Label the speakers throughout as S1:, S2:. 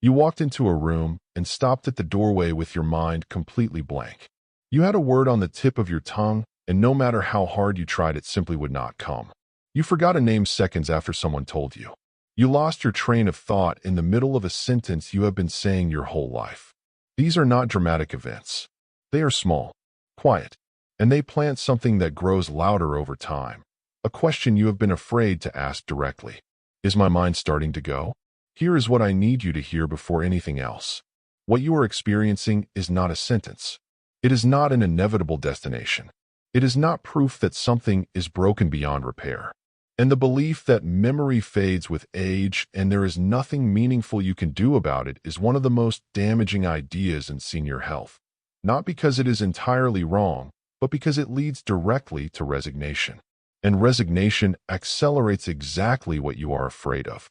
S1: You walked into a room and stopped at the doorway with your mind completely blank. You had a word on the tip of your tongue, and no matter how hard you tried, it simply would not come. You forgot a name seconds after someone told you. You lost your train of thought in the middle of a sentence you have been saying your whole life. These are not dramatic events. They are small, quiet, and they plant something that grows louder over time. A question you have been afraid to ask directly. Is my mind starting to go? Here is what I need you to hear before anything else. What you are experiencing is not a sentence. It is not an inevitable destination. It is not proof that something is broken beyond repair. And the belief that memory fades with age and there is nothing meaningful you can do about it is one of the most damaging ideas in senior health. Not because it is entirely wrong, but because it leads directly to resignation. And resignation accelerates exactly what you are afraid of.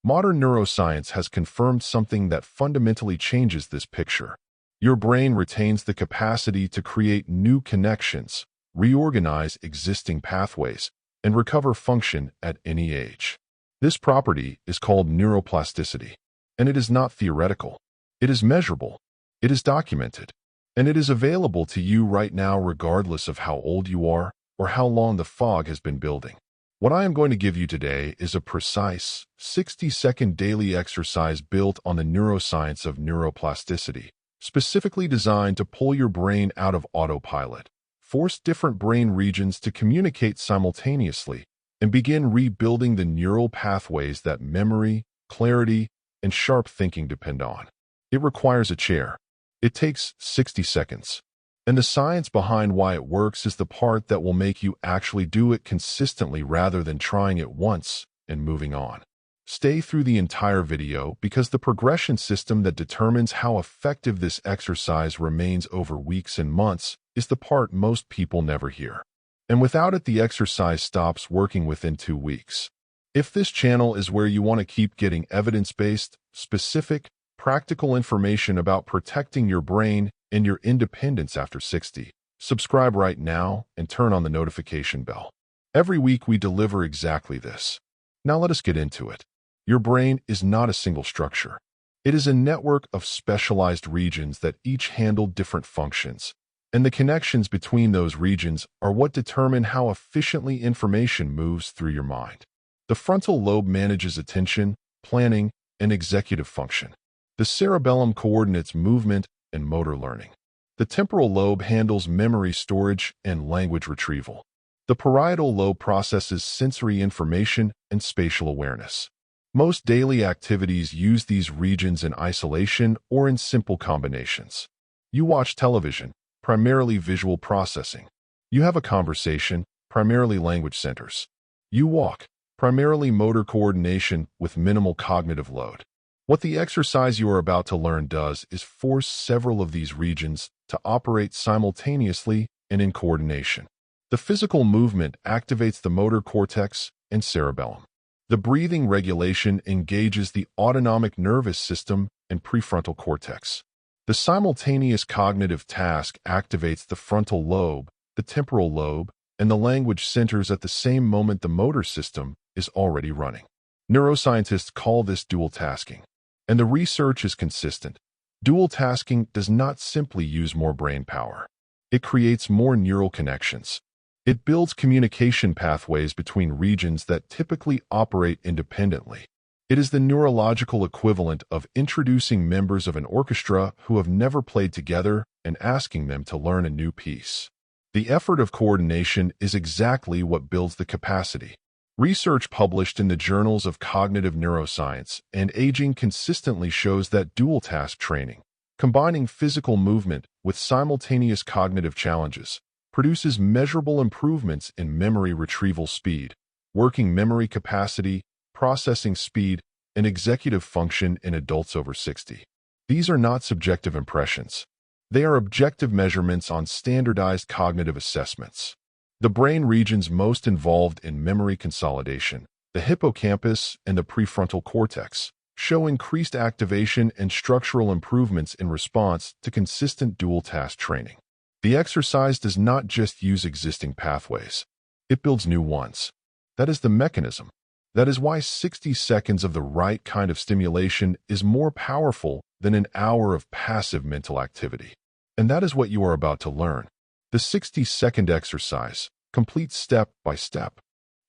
S1: Modern neuroscience has confirmed something that fundamentally changes this picture. Your brain retains the capacity to create new connections, reorganize existing pathways, and recover function at any age. This property is called neuroplasticity, and it is not theoretical. It is measurable. It is documented. And it is available to you right now regardless of how old you are or how long the fog has been building. What I am going to give you today is a precise, 60-second daily exercise built on the neuroscience of neuroplasticity, specifically designed to pull your brain out of autopilot, force different brain regions to communicate simultaneously, and begin rebuilding the neural pathways that memory, clarity, and sharp thinking depend on. It requires a chair. It takes 60 seconds. And the science behind why it works is the part that will make you actually do it consistently rather than trying it once and moving on. Stay through the entire video because the progression system that determines how effective this exercise remains over weeks and months is the part most people never hear. And without it, the exercise stops working within 2 weeks. If this channel is where you want to keep getting evidence-based, specific, practical information about protecting your brain and your independence after 60, subscribe right now and turn on the notification bell. Every week we deliver exactly this. Now let us get into it. Your brain is not a single structure. It is a network of specialized regions that each handle different functions, and the connections between those regions are what determine how efficiently information moves through your mind. The frontal lobe manages attention, planning, and executive function. The cerebellum coordinates movement and motor learning. The temporal lobe handles memory storage and language retrieval. The parietal lobe processes sensory information and spatial awareness. Most daily activities use these regions in isolation or in simple combinations. You watch television, primarily visual processing. You have a conversation, primarily language centers. You walk, primarily motor coordination with minimal cognitive load. What the exercise you are about to learn does is force several of these regions to operate simultaneously and in coordination. The physical movement activates the motor cortex and cerebellum. The breathing regulation engages the autonomic nervous system and prefrontal cortex. The simultaneous cognitive task activates the frontal lobe, the temporal lobe, and the language centers at the same moment the motor system is already running. Neuroscientists call this dual tasking. And the research is consistent. Dual tasking does not simply use more brain power. It creates more neural connections. It builds communication pathways between regions that typically operate independently. It is the neurological equivalent of introducing members of an orchestra who have never played together and asking them to learn a new piece. The effort of coordination is exactly what builds the capacity. Research published in the journals of cognitive neuroscience and aging consistently shows that dual task training, combining physical movement with simultaneous cognitive challenges, produces measurable improvements in memory retrieval speed, working memory capacity, processing speed, and executive function in adults over 60. These are not subjective impressions. They are objective measurements on standardized cognitive assessments. The brain regions most involved in memory consolidation, the hippocampus and the prefrontal cortex, show increased activation and structural improvements in response to consistent dual-task training. The exercise does not just use existing pathways. It builds new ones. That is the mechanism. That is why 60 seconds of the right kind of stimulation is more powerful than an hour of passive mental activity. And that is what you are about to learn. The 60-second exercise, complete step by step.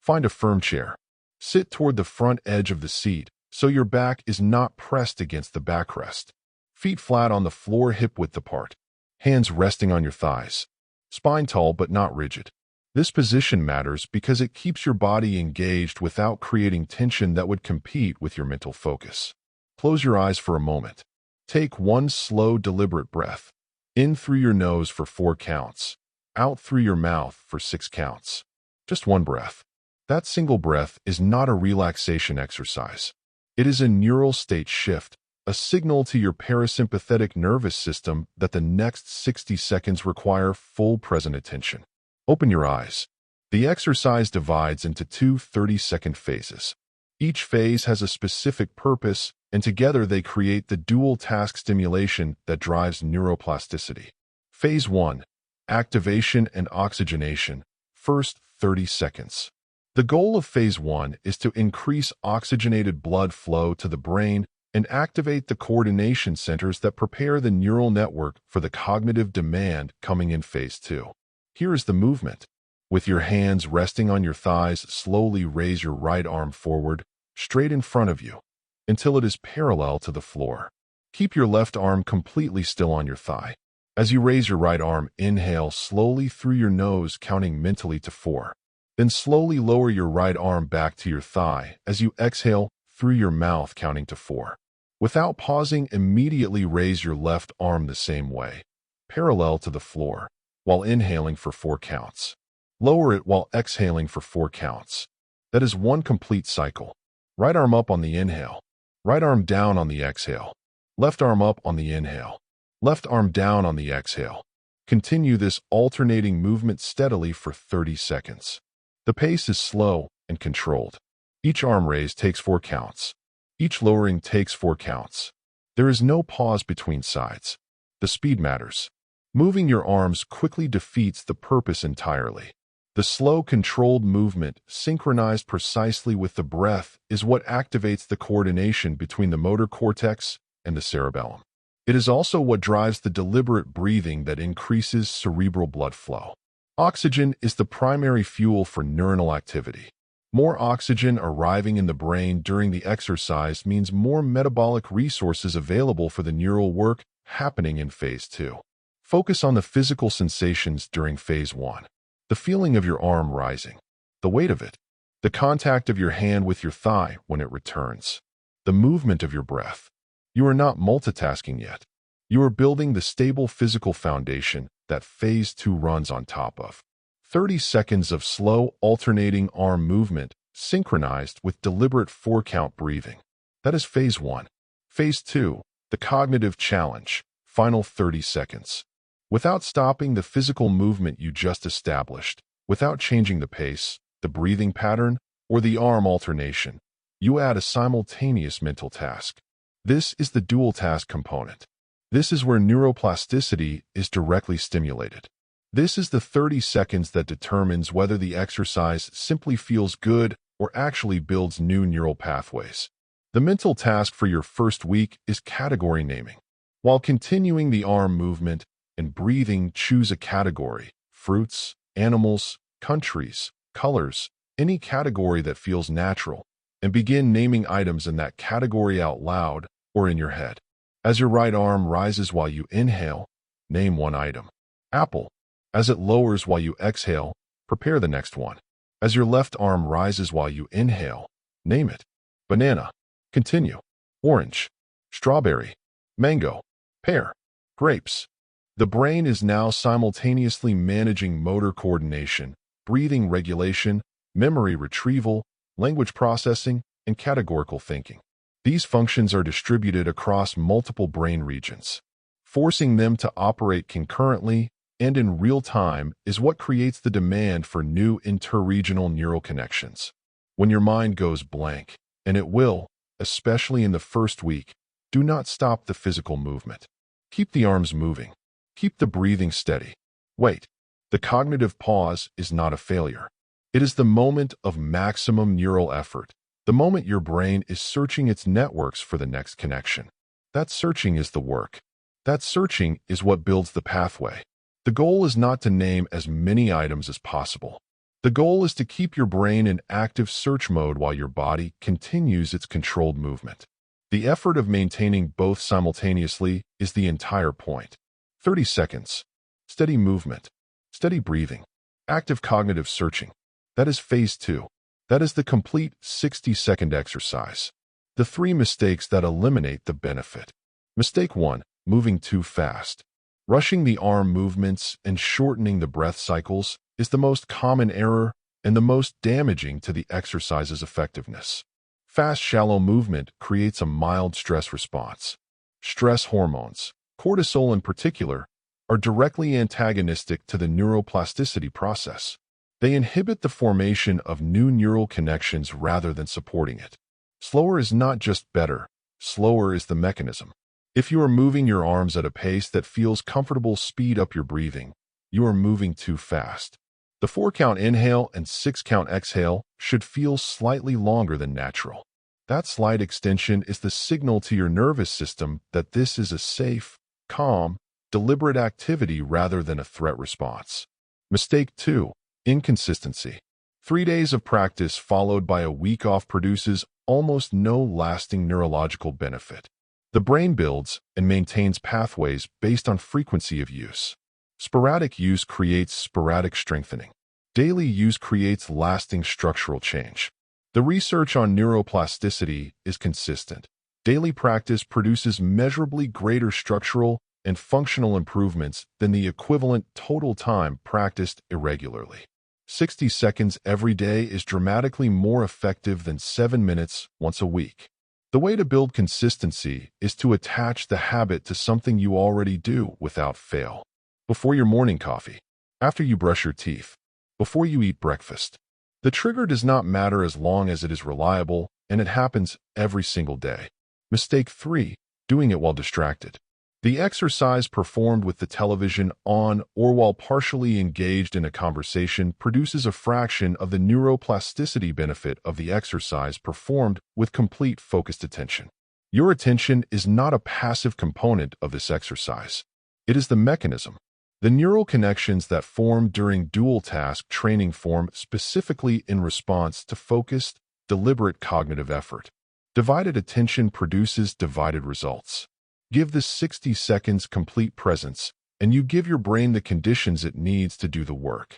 S1: Find a firm chair. Sit toward the front edge of the seat so your back is not pressed against the backrest. Feet flat on the floor, hip-width apart. Hands resting on your thighs. Spine tall but not rigid. This position matters because it keeps your body engaged without creating tension that would compete with your mental focus. Close your eyes for a moment. Take one slow, deliberate breath. In through your nose for 4 counts. Out through your mouth for 6 counts. Just one breath. That single breath is not a relaxation exercise. It is a neural state shift, a signal to your parasympathetic nervous system that the next 60 seconds require full present attention. Open your eyes. The exercise divides into 2 30-second phases. Each phase has a specific purpose, and together they create the dual task stimulation that drives neuroplasticity. Phase 1. Activation and oxygenation. First 30 seconds. The goal of Phase 1 is to increase oxygenated blood flow to the brain and activate the coordination centers that prepare the neural network for the cognitive demand coming in Phase 2. Here is the movement. With your hands resting on your thighs, slowly raise your right arm forward, straight in front of you, until it is parallel to the floor. Keep your left arm completely still on your thigh. As you raise your right arm, inhale slowly through your nose, counting mentally to 4. Then slowly lower your right arm back to your thigh as you exhale through your mouth, counting to 4. Without pausing, immediately raise your left arm the same way, parallel to the floor, while inhaling for 4 counts. Lower it while exhaling for 4 counts. That is one complete cycle. Right arm up on the inhale. Right arm down on the exhale. Left arm up on the inhale. Left arm down on the exhale. Continue this alternating movement steadily for 30 seconds. The pace is slow and controlled. Each arm raise takes 4 counts. Each lowering takes 4 counts. There is no pause between sides. The speed matters. Moving your arms quickly defeats the purpose entirely. The slow, controlled movement, synchronized precisely with the breath, is what activates the coordination between the motor cortex and the cerebellum. It is also what drives the deliberate breathing that increases cerebral blood flow. Oxygen is the primary fuel for neuronal activity. More oxygen arriving in the brain during the exercise means more metabolic resources available for the neural work happening in Phase 2. Focus on the physical sensations during Phase 1. The feeling of your arm rising, the weight of it, the contact of your hand with your thigh when it returns, the movement of your breath. You are not multitasking yet. You are building the stable physical foundation that Phase 2 runs on top of. 30 seconds of slow, alternating arm movement, synchronized with deliberate 4-count breathing. That is Phase 1. Phase 2, the cognitive challenge, final 30 seconds. Without stopping the physical movement you just established, without changing the pace, the breathing pattern, or the arm alternation, you add a simultaneous mental task. This is the dual task component. This is where neuroplasticity is directly stimulated. This is the 30 seconds that determines whether the exercise simply feels good or actually builds new neural pathways. The mental task for your first week is category naming. While continuing the arm movement and breathing, choose a category: fruits, animals, countries, colors, any category that feels natural, and begin naming items in that category out loud or in your head. As your right arm rises while you inhale, name one item. Apple. As it lowers while you exhale, prepare the next one. As your left arm rises while you inhale, name it. Banana. Continue. Orange. Strawberry. Mango. Pear. Grapes. The brain is now simultaneously managing motor coordination, breathing regulation, memory retrieval, language processing, and categorical thinking. These functions are distributed across multiple brain regions. Forcing them to operate concurrently and in real time is what creates the demand for new interregional neural connections. When your mind goes blank, and it will, especially in the first week, do not stop the physical movement. Keep the arms moving. Keep the breathing steady. Wait. The cognitive pause is not a failure. It is the moment of maximum neural effort, The moment your brain is searching its networks for the next connection. That searching is the work. That searching is what builds the pathway. The goal is not to name as many items as possible. The goal is to keep your brain in active search mode while your body continues its controlled movement. The effort of maintaining both simultaneously is the entire point. 30 seconds. Steady movement. Steady breathing. Active cognitive searching. That is phase 2. That is the complete 60-second exercise. The 3 mistakes that eliminate the benefit. Mistake 1. Moving too fast. Rushing the arm movements and shortening the breath cycles is the most common error and the most damaging to the exercise's effectiveness. Fast, shallow movement creates a mild stress response. Stress hormones, cortisol in particular, are directly antagonistic to the neuroplasticity process. They inhibit the formation of new neural connections rather than supporting it. Slower is not just better, slower is the mechanism. If you are moving your arms at a pace that feels comfortable, speed up your breathing. You are moving too fast. The 4-count inhale and 6-count exhale should feel slightly longer than natural. That slight extension is the signal to your nervous system that this is a safe, calm, deliberate activity rather than a threat response. Mistake 2. Inconsistency. 3 days of practice followed by a week off produces almost no lasting neurological benefit. The brain builds and maintains pathways based on frequency of use. Sporadic use creates sporadic strengthening. Daily use creates lasting structural change. The research on neuroplasticity is consistent. Daily practice produces measurably greater structural and functional improvements than the equivalent total time practiced irregularly. 60 seconds every day is dramatically more effective than 7 minutes once a week. The way to build consistency is to attach the habit to something you already do without fail. Before your morning coffee, after you brush your teeth, before you eat breakfast. The trigger does not matter as long as it is reliable and it happens every single day. Mistake 3. Doing it while distracted. The exercise performed with the television on or while partially engaged in a conversation produces a fraction of the neuroplasticity benefit of the exercise performed with complete focused attention. Your attention is not a passive component of this exercise. It is the mechanism. The neural connections that form during dual task training form specifically in response to focused, deliberate cognitive effort. Divided attention produces divided results. Give this 60 seconds complete presence, and you give your brain the conditions it needs to do the work.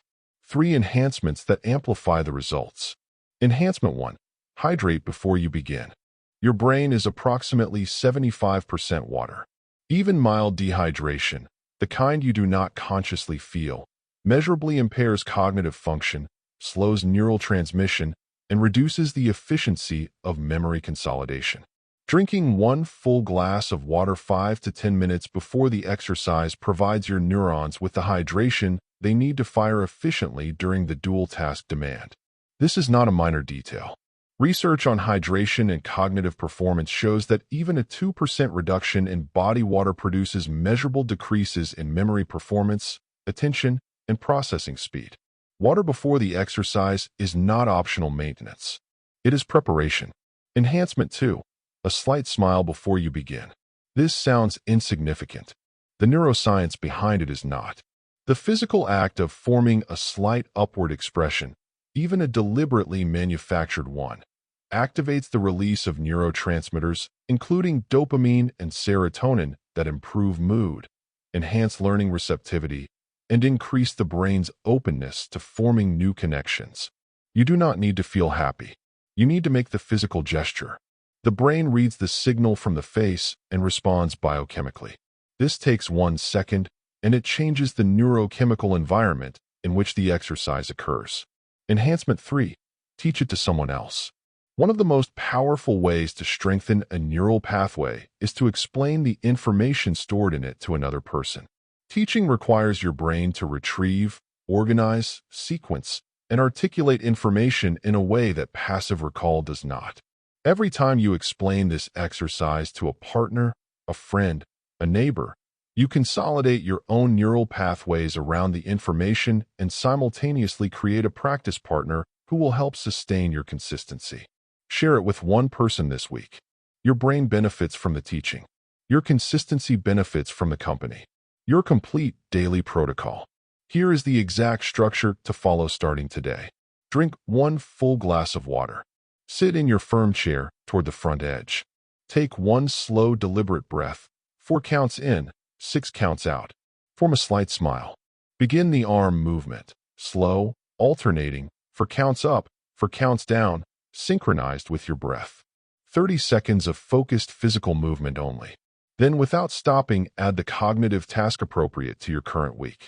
S1: 3 enhancements that amplify the results. Enhancement 1. Hydrate before you begin. Your brain is approximately 75% water. Even mild dehydration, the kind you do not consciously feel, measurably impairs cognitive function, slows neural transmission, and reduces the efficiency of memory consolidation. Drinking 1 full glass of water 5 to 10 minutes before the exercise provides your neurons with the hydration they need to fire efficiently during the dual task demand. This is not a minor detail. Research on hydration and cognitive performance shows that even a 2% reduction in body water produces measurable decreases in memory performance, attention, and processing speed. Water before the exercise is not optional maintenance. It is preparation. Enhancement 2. A slight smile before you begin. This sounds insignificant. The neuroscience behind it is not. The physical act of forming a slight upward expression, even a deliberately manufactured one, activates the release of neurotransmitters, including dopamine and serotonin, that improve mood, enhance learning receptivity, and increase the brain's openness to forming new connections. You do not need to feel happy. You need to make the physical gesture. The brain reads the signal from the face and responds biochemically. This takes 1 second, and it changes the neurochemical environment in which the exercise occurs. Enhancement 3. Teach it to someone else. One of the most powerful ways to strengthen a neural pathway is to explain the information stored in it to another person. Teaching requires your brain to retrieve, organize, sequence, and articulate information in a way that passive recall does not. Every time you explain this exercise to a partner, a friend, a neighbor, you consolidate your own neural pathways around the information and simultaneously create a practice partner who will help sustain your consistency. Share it with one person this week. Your brain benefits from the teaching. Your consistency benefits from the company. Your complete daily protocol. Here is the exact structure to follow starting today. Drink 1 full glass of water. Sit in your firm chair toward the front edge. Take 1 slow, deliberate breath. 4 counts in, 6 counts out. Form a slight smile. Begin the arm movement. Slow, alternating, for counts up, for counts down, synchronized with your breath. 30 seconds of focused physical movement only. Then, without stopping, add the cognitive task appropriate to your current week.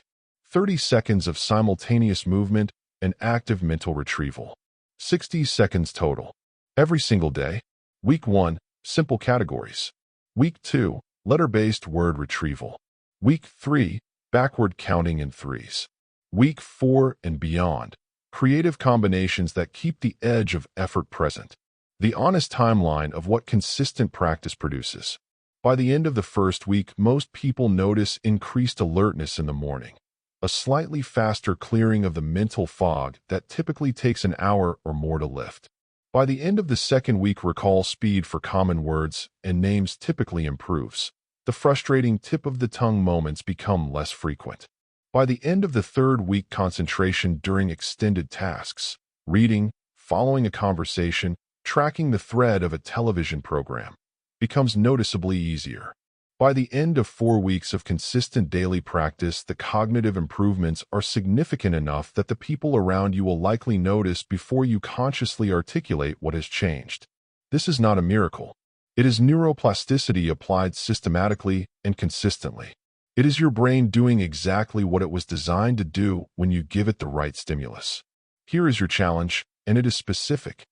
S1: 30 seconds of simultaneous movement and active mental retrieval. 60 seconds total. Every single day. Week 1, simple categories. Week 2, letter-based word retrieval. Week 3, backward counting in threes. Week 4 and beyond, creative combinations that keep the edge of effort present. The honest timeline of what consistent practice produces. By the end of the first week, most people notice increased alertness in the morning. A slightly faster clearing of the mental fog that typically takes an hour or more to lift. By the end of the second week, recall speed for common words and names typically improves. The frustrating tip of the tongue moments become less frequent. By the end of the third week, concentration during extended tasks, reading, following a conversation, tracking the thread of a television program, becomes noticeably easier. By the end of 4 weeks of consistent daily practice, the cognitive improvements are significant enough that the people around you will likely notice before you consciously articulate what has changed. This is not a miracle. It is neuroplasticity applied systematically and consistently. It is your brain doing exactly what it was designed to do when you give it the right stimulus. Here is your challenge, and it is specific.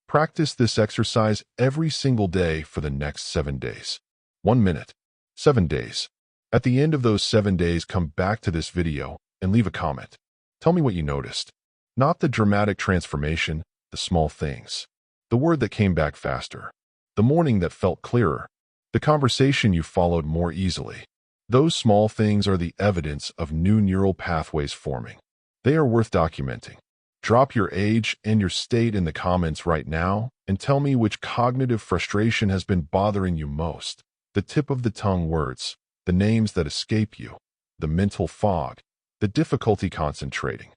S1: Practice this exercise every single day for the next 7 days. 1 minute. 7 days. At the end of those 7 days, come back to this video and leave a comment. Tell me what you noticed. Not the dramatic transformation, the small things. The word that came back faster. The morning that felt clearer. The conversation you followed more easily. Those small things are the evidence of new neural pathways forming. They are worth documenting. Drop your age and your state in the comments right now and tell me which cognitive frustration has been bothering you most. The tip of the tongue words, the names that escape you, the mental fog, the difficulty concentrating.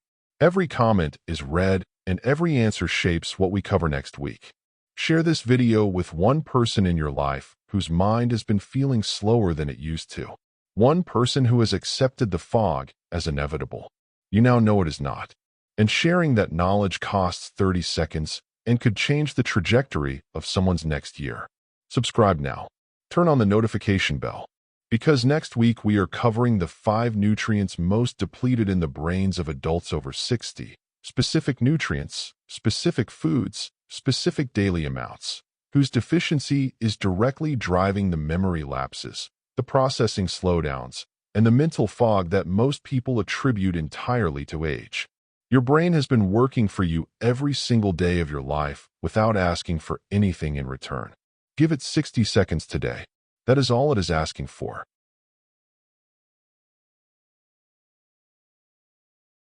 S1: Every comment is read and every answer shapes what we cover next week. Share this video with one person in your life whose mind has been feeling slower than it used to. One person who has accepted the fog as inevitable. You now know it is not. And sharing that knowledge costs 30 seconds and could change the trajectory of someone's next year. Subscribe now. Turn on the notification bell. Because next week we are covering the 5 nutrients most depleted in the brains of adults over 60. Specific nutrients, specific foods, specific daily amounts, whose deficiency is directly driving the memory lapses, the processing slowdowns, and the mental fog that most people attribute entirely to age. Your brain has been working for you every single day of your life without asking for anything in return. Give it 60 seconds today. That is all it is asking for.